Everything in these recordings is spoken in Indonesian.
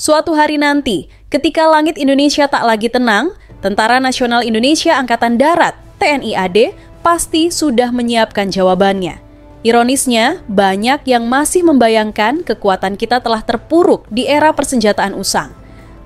Suatu hari nanti, ketika langit Indonesia tak lagi tenang, Tentara Nasional Indonesia Angkatan Darat (TNI AD) pasti sudah menyiapkan jawabannya. Ironisnya, banyak yang masih membayangkan kekuatan kita telah terpuruk di era persenjataan usang.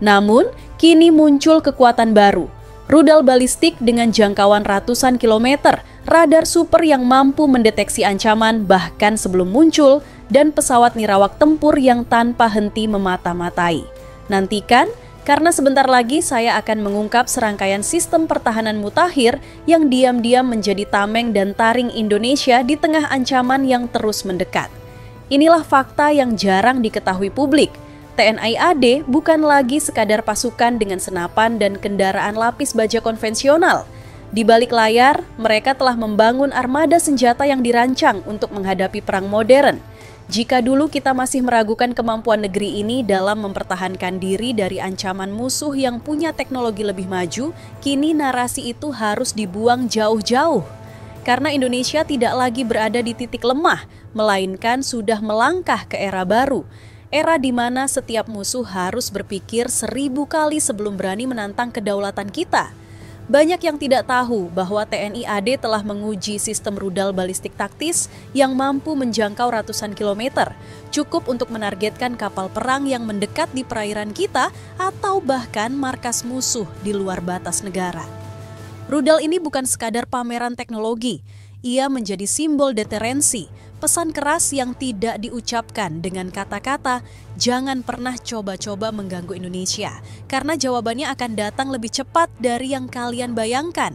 Namun, kini muncul kekuatan baru, rudal balistik dengan jangkauan ratusan kilometer, radar super yang mampu mendeteksi ancaman bahkan sebelum muncul, dan pesawat nirawak tempur yang tanpa henti memata-matai. Nantikan, karena sebentar lagi saya akan mengungkap serangkaian sistem pertahanan mutakhir yang diam-diam menjadi tameng dan taring Indonesia di tengah ancaman yang terus mendekat. Inilah fakta yang jarang diketahui publik. TNI AD bukan lagi sekadar pasukan dengan senapan dan kendaraan lapis baja konvensional. Di balik layar, mereka telah membangun armada senjata yang dirancang untuk menghadapi perang modern. Jika dulu kita masih meragukan kemampuan negeri ini dalam mempertahankan diri dari ancaman musuh yang punya teknologi lebih maju, kini narasi itu harus dibuang jauh-jauh. Karena Indonesia tidak lagi berada di titik lemah, melainkan sudah melangkah ke era baru. Era di mana setiap musuh harus berpikir 1000 kali sebelum berani menantang kedaulatan kita. Banyak yang tidak tahu bahwa TNI AD telah menguji sistem rudal balistik taktis yang mampu menjangkau ratusan kilometer, cukup untuk menargetkan kapal perang yang mendekat di perairan kita atau bahkan markas musuh di luar batas negara. Rudal ini bukan sekadar pameran teknologi, ia menjadi simbol deterensi, pesan keras yang tidak diucapkan dengan kata-kata, jangan pernah coba-coba mengganggu Indonesia, karena jawabannya akan datang lebih cepat dari yang kalian bayangkan.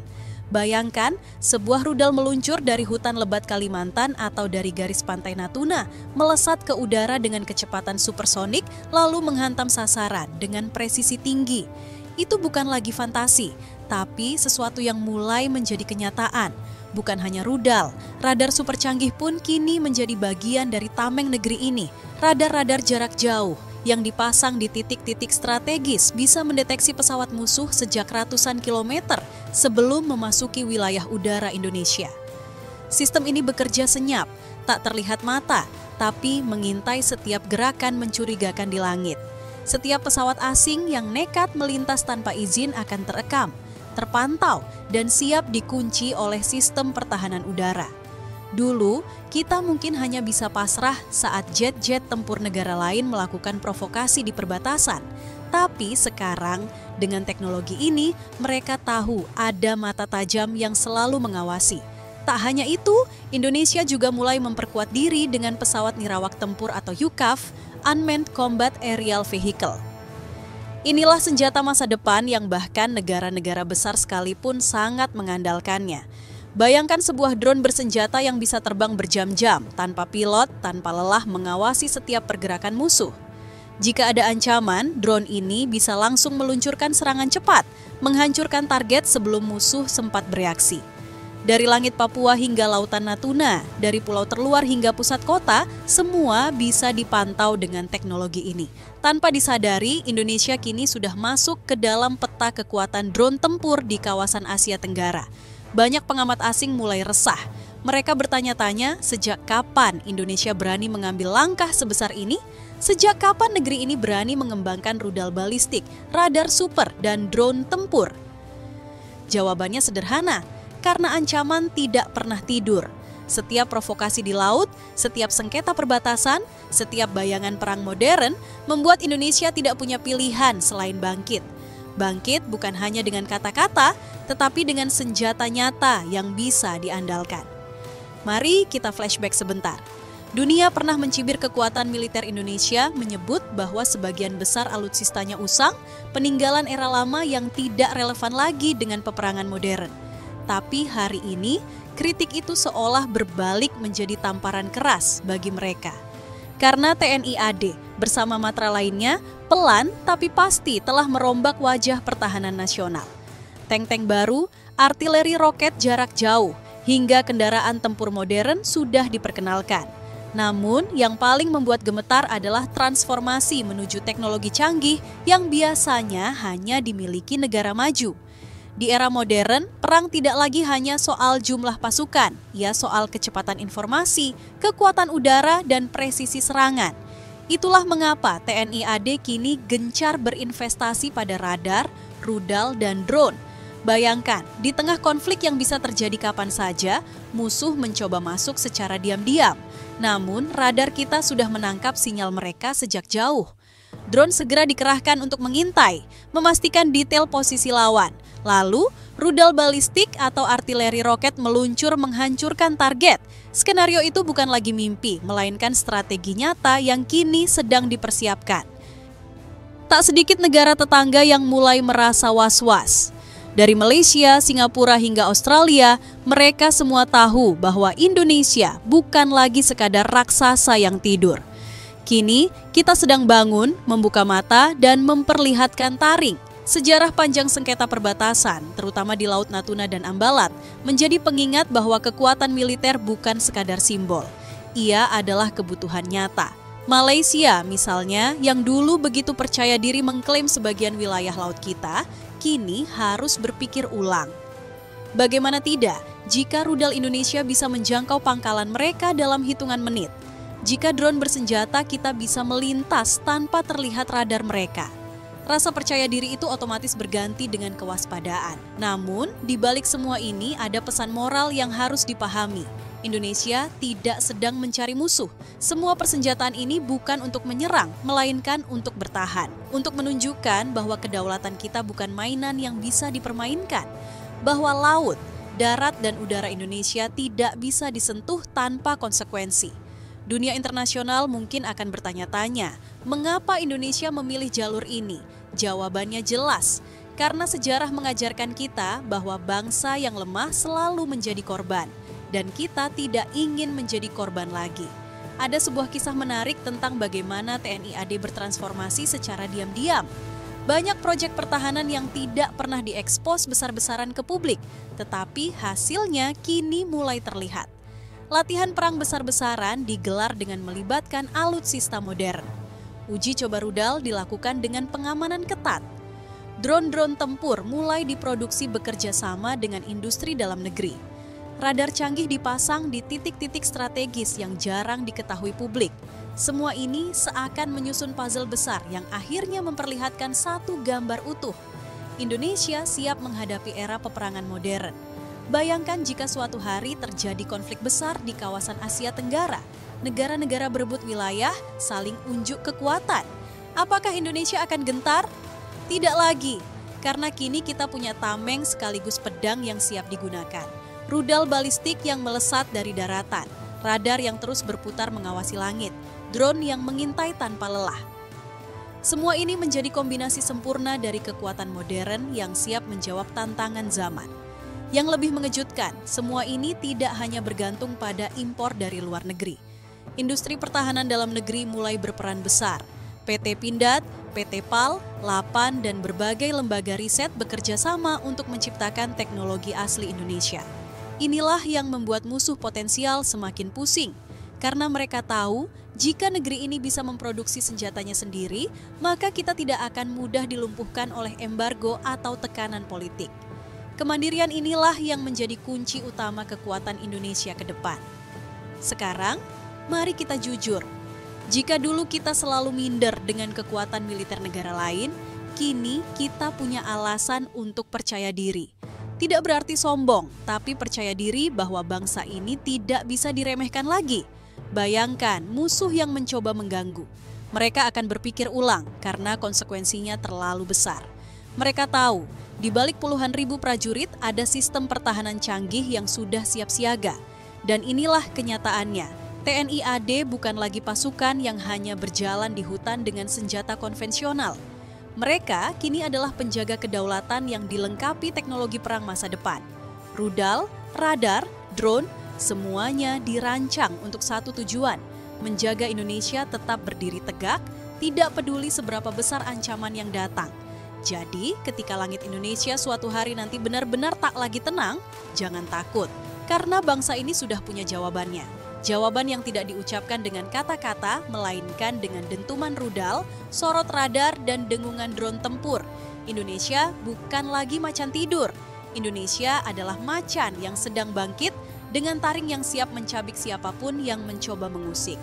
Bayangkan, sebuah rudal meluncur dari hutan lebat Kalimantan atau dari garis pantai Natuna, melesat ke udara dengan kecepatan supersonik, lalu menghantam sasaran dengan presisi tinggi. Itu bukan lagi fantasi, tapi sesuatu yang mulai menjadi kenyataan. Bukan hanya rudal, radar super canggih pun kini menjadi bagian dari tameng negeri ini. Radar-radar jarak jauh yang dipasang di titik-titik strategis bisa mendeteksi pesawat musuh sejak ratusan kilometer sebelum memasuki wilayah udara Indonesia. Sistem ini bekerja senyap, tak terlihat mata, tapi mengintai setiap gerakan mencurigakan di langit. Setiap pesawat asing yang nekat melintas tanpa izin akan terekam, terpantau, dan siap dikunci oleh sistem pertahanan udara. Dulu, kita mungkin hanya bisa pasrah saat jet-jet tempur negara lain melakukan provokasi di perbatasan. Tapi sekarang, dengan teknologi ini, mereka tahu ada mata tajam yang selalu mengawasi. Tak hanya itu, Indonesia juga mulai memperkuat diri dengan pesawat nirawak tempur atau UCAV, Unmanned Combat Aerial Vehicle. Inilah senjata masa depan yang bahkan negara-negara besar sekalipun sangat mengandalkannya. Bayangkan sebuah drone bersenjata yang bisa terbang berjam-jam, tanpa pilot, tanpa lelah mengawasi setiap pergerakan musuh. Jika ada ancaman, drone ini bisa langsung meluncurkan serangan cepat, menghancurkan target sebelum musuh sempat bereaksi. Dari langit Papua hingga lautan Natuna, dari pulau terluar hingga pusat kota, semua bisa dipantau dengan teknologi ini. Tanpa disadari, Indonesia kini sudah masuk ke dalam peta kekuatan drone tempur di kawasan Asia Tenggara. Banyak pengamat asing mulai resah. Mereka bertanya-tanya, sejak kapan Indonesia berani mengambil langkah sebesar ini? Sejak kapan negeri ini berani mengembangkan rudal balistik, radar super, dan drone tempur? Jawabannya sederhana. Karena ancaman tidak pernah tidur. Setiap provokasi di laut, setiap sengketa perbatasan, setiap bayangan perang modern membuat Indonesia tidak punya pilihan selain bangkit. Bangkit bukan hanya dengan kata-kata, tetapi dengan senjata nyata yang bisa diandalkan. Mari kita flashback sebentar. Dunia pernah mencibir kekuatan militer Indonesia, menyebut bahwa sebagian besar alutsistanya usang, peninggalan era lama yang tidak relevan lagi dengan peperangan modern. Tapi hari ini, kritik itu seolah berbalik menjadi tamparan keras bagi mereka. Karena TNI AD bersama matra lainnya, pelan tapi pasti telah merombak wajah pertahanan nasional. Tank-tank baru, artileri roket jarak jauh, hingga kendaraan tempur modern sudah diperkenalkan. Namun, yang paling membuat gemetar adalah transformasi menuju teknologi canggih yang biasanya hanya dimiliki negara maju. Di era modern, perang tidak lagi hanya soal jumlah pasukan, ia soal kecepatan informasi, kekuatan udara, dan presisi serangan. Itulah mengapa TNI AD kini gencar berinvestasi pada radar, rudal, dan drone. Bayangkan, di tengah konflik yang bisa terjadi kapan saja, musuh mencoba masuk secara diam-diam. Namun, radar kita sudah menangkap sinyal mereka sejak jauh. Drone segera dikerahkan untuk mengintai, memastikan detail posisi lawan. Lalu, rudal balistik atau artileri roket meluncur menghancurkan target. Skenario itu bukan lagi mimpi, melainkan strategi nyata yang kini sedang dipersiapkan. Tak sedikit negara tetangga yang mulai merasa was-was. Dari Malaysia, Singapura hingga Australia, mereka semua tahu bahwa Indonesia bukan lagi sekadar raksasa yang tidur. Kini, kita sedang bangun, membuka mata, dan memperlihatkan taring. Sejarah panjang sengketa perbatasan, terutama di Laut Natuna dan Ambalat, menjadi pengingat bahwa kekuatan militer bukan sekadar simbol. Ia adalah kebutuhan nyata. Malaysia misalnya, yang dulu begitu percaya diri mengklaim sebagian wilayah laut kita, kini harus berpikir ulang. Bagaimana tidak jika rudal Indonesia bisa menjangkau pangkalan mereka dalam hitungan menit? Jika drone bersenjata kita bisa melintas tanpa terlihat radar mereka. Rasa percaya diri itu otomatis berganti dengan kewaspadaan. Namun, di balik semua ini ada pesan moral yang harus dipahami. Indonesia tidak sedang mencari musuh. Semua persenjataan ini bukan untuk menyerang, melainkan untuk bertahan. Untuk menunjukkan bahwa kedaulatan kita bukan mainan yang bisa dipermainkan. Bahwa laut, darat, dan udara Indonesia tidak bisa disentuh tanpa konsekuensi. Dunia internasional mungkin akan bertanya-tanya, mengapa Indonesia memilih jalur ini? Jawabannya jelas, karena sejarah mengajarkan kita bahwa bangsa yang lemah selalu menjadi korban, dan kita tidak ingin menjadi korban lagi. Ada sebuah kisah menarik tentang bagaimana TNI AD bertransformasi secara diam-diam. Banyak proyek pertahanan yang tidak pernah diekspos besar-besaran ke publik, tetapi hasilnya kini mulai terlihat. Latihan perang besar-besaran digelar dengan melibatkan alutsista modern. Uji coba rudal dilakukan dengan pengamanan ketat. Drone-drone tempur mulai diproduksi bekerja sama dengan industri dalam negeri. Radar canggih dipasang di titik-titik strategis yang jarang diketahui publik. Semua ini seakan menyusun puzzle besar yang akhirnya memperlihatkan satu gambar utuh. Indonesia siap menghadapi era peperangan modern. Bayangkan jika suatu hari terjadi konflik besar di kawasan Asia Tenggara. Negara-negara berebut wilayah, saling unjuk kekuatan. Apakah Indonesia akan gentar? Tidak lagi, karena kini kita punya tameng sekaligus pedang yang siap digunakan. Rudal balistik yang melesat dari daratan, radar yang terus berputar mengawasi langit, drone yang mengintai tanpa lelah. Semua ini menjadi kombinasi sempurna dari kekuatan modern yang siap menjawab tantangan zaman. Yang lebih mengejutkan, semua ini tidak hanya bergantung pada impor dari luar negeri. Industri pertahanan dalam negeri mulai berperan besar. PT Pindad, PT PAL, LAPAN, dan berbagai lembaga riset bekerja sama untuk menciptakan teknologi asli Indonesia. Inilah yang membuat musuh potensial semakin pusing, karena mereka tahu jika negeri ini bisa memproduksi senjatanya sendiri, maka kita tidak akan mudah dilumpuhkan oleh embargo atau tekanan politik. Kemandirian inilah yang menjadi kunci utama kekuatan Indonesia ke depan. Sekarang, mari kita jujur. Jika dulu kita selalu minder dengan kekuatan militer negara lain, kini kita punya alasan untuk percaya diri. Tidak berarti sombong, tapi percaya diri bahwa bangsa ini tidak bisa diremehkan lagi. Bayangkan musuh yang mencoba mengganggu. Mereka akan berpikir ulang karena konsekuensinya terlalu besar. Mereka tahu, di balik puluhan ribu prajurit ada sistem pertahanan canggih yang sudah siap siaga. Dan inilah kenyataannya. TNI AD bukan lagi pasukan yang hanya berjalan di hutan dengan senjata konvensional. Mereka kini adalah penjaga kedaulatan yang dilengkapi teknologi perang masa depan. Rudal, radar, drone, semuanya dirancang untuk satu tujuan, menjaga Indonesia tetap berdiri tegak, tidak peduli seberapa besar ancaman yang datang. Jadi, ketika langit Indonesia suatu hari nanti benar-benar tak lagi tenang, jangan takut, karena bangsa ini sudah punya jawabannya. Jawaban yang tidak diucapkan dengan kata-kata, melainkan dengan dentuman rudal, sorot radar, dan dengungan drone tempur. Indonesia bukan lagi macan tidur. Indonesia adalah macan yang sedang bangkit dengan taring yang siap mencabik siapapun yang mencoba mengusik.